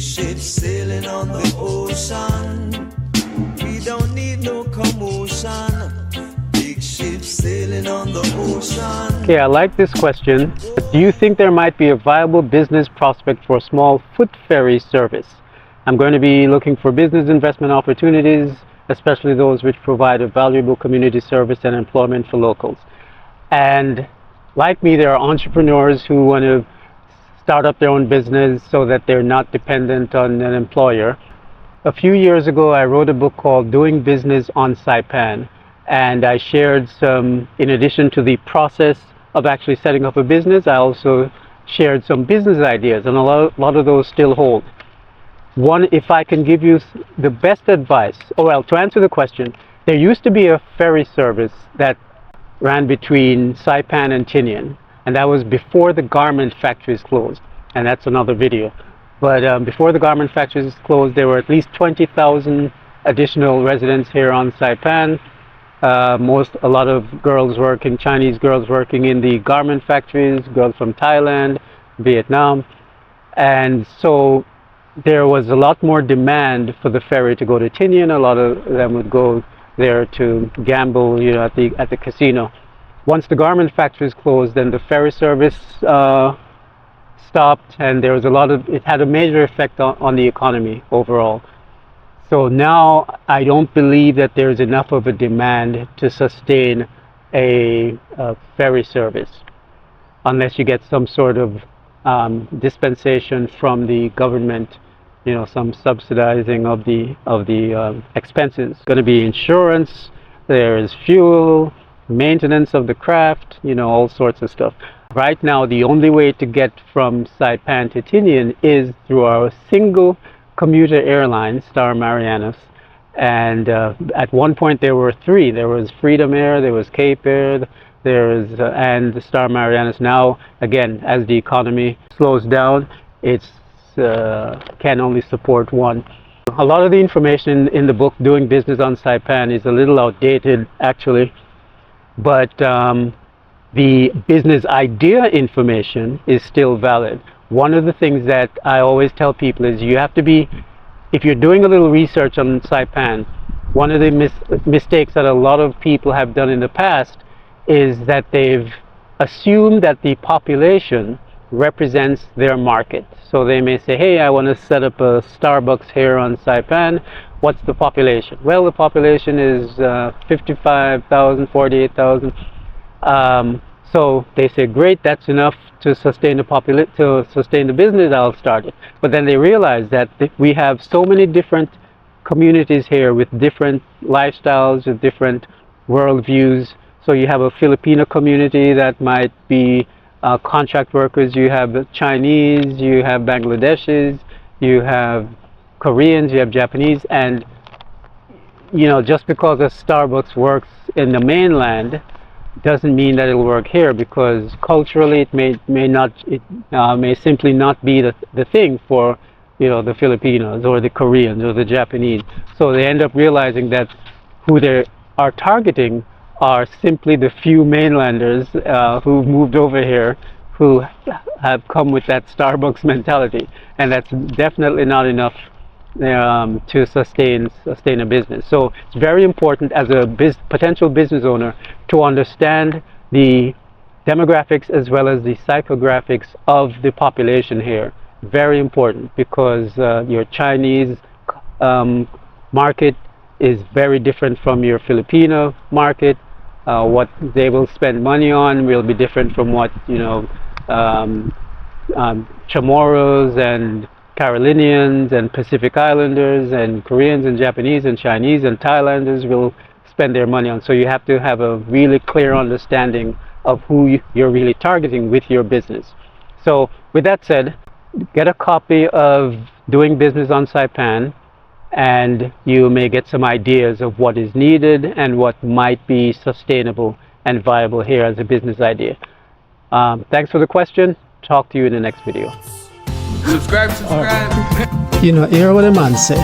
ships sailing on the ocean. We don't need no commotion. Big ships sailing on the ocean. Okay, I like this question. Do you think there might be a viable business prospect for a small foot ferry service? I'm going to be looking for business investment opportunities, especially those which provide a valuable community service and employment for locals. And like me, there are entrepreneurs who want to start up their own business so that they're not dependent on an employer. A few years ago, I wrote a book called Doing Business on Saipan, and I shared some, in addition to the process of actually setting up a business, I also shared some business ideas, and a lot of those still hold. One, if I can give you the best advice, well, to answer the question, there used to be a ferry service that ran between Saipan and Tinian, and that was before the garment factories closed, and that's another video. But before the garment factories closed, there were at least 20,000 additional residents here on Saipan. A lot of girls working, Chinese girls working in the garment factories, girls from Thailand, Vietnam, and so there was a lot more demand for the ferry to go to Tinian. A lot of them would go there to gamble, you know, at the casino. Once the garment factories closed, then the ferry service stopped, and there was it had a major effect on the economy overall. So now I don't believe that there's enough of a demand to sustain a ferry service unless you get some sort of dispensation from the government, you know, some subsidizing of the expenses. Going to be insurance, there is fuel, maintenance of the craft, you know, all sorts of stuff. Right now, the only way to get from Saipan to Tinian is through our single commuter airline, Star Marianas. And at one point there were three. There was Freedom Air, there was Cape Air, and the Star Marianas. Now, again, as the economy slows down, it's can only support one. A lot of the information in the book Doing Business on Saipan is a little outdated, actually, but the business idea information is still valid. One of the things that I always tell people is you have to be, if you're doing a little research on Saipan, one of the mistakes that a lot of people have done in the past is that they've assumed that the population represents their market. So they may say, hey, I want to set up a Starbucks here on Saipan. What's the population? Well, the population is 55,000, 48,000. So they say, great, that's enough to sustain the business, I'll start it. But then they realize that we have so many different communities here with different lifestyles, with different worldviews. So you have a Filipino community that might be contract workers, you have the Chinese, you have Bangladeshis, you have Koreans, you have Japanese, and you know, just because a Starbucks works in the mainland doesn't mean that it'll work here, because culturally it may simply not be the thing for, you know, the Filipinos or the Koreans or the Japanese. So they end up realizing that who they are targeting are simply the few mainlanders who've moved over here, who have come with that Starbucks mentality, and that's definitely not enough to sustain a business. So it's very important as a potential business owner to understand the demographics as well as the psychographics of the population here. Very important, because your Chinese market is very different from your Filipino market. What they will spend money on will be different from what, you know, Chamorros and Carolinians and Pacific Islanders and Koreans and Japanese and Chinese and Thailanders will spend their money on. So you have to have a really clear understanding of who you're really targeting with your business. So with that said, get a copy of Doing Business on Saipan, and you may get some ideas of what is needed and what might be sustainable and viable here as a business idea. Thanks for the question. Talk to you in the next video. Subscribe. You know, hear what the man say.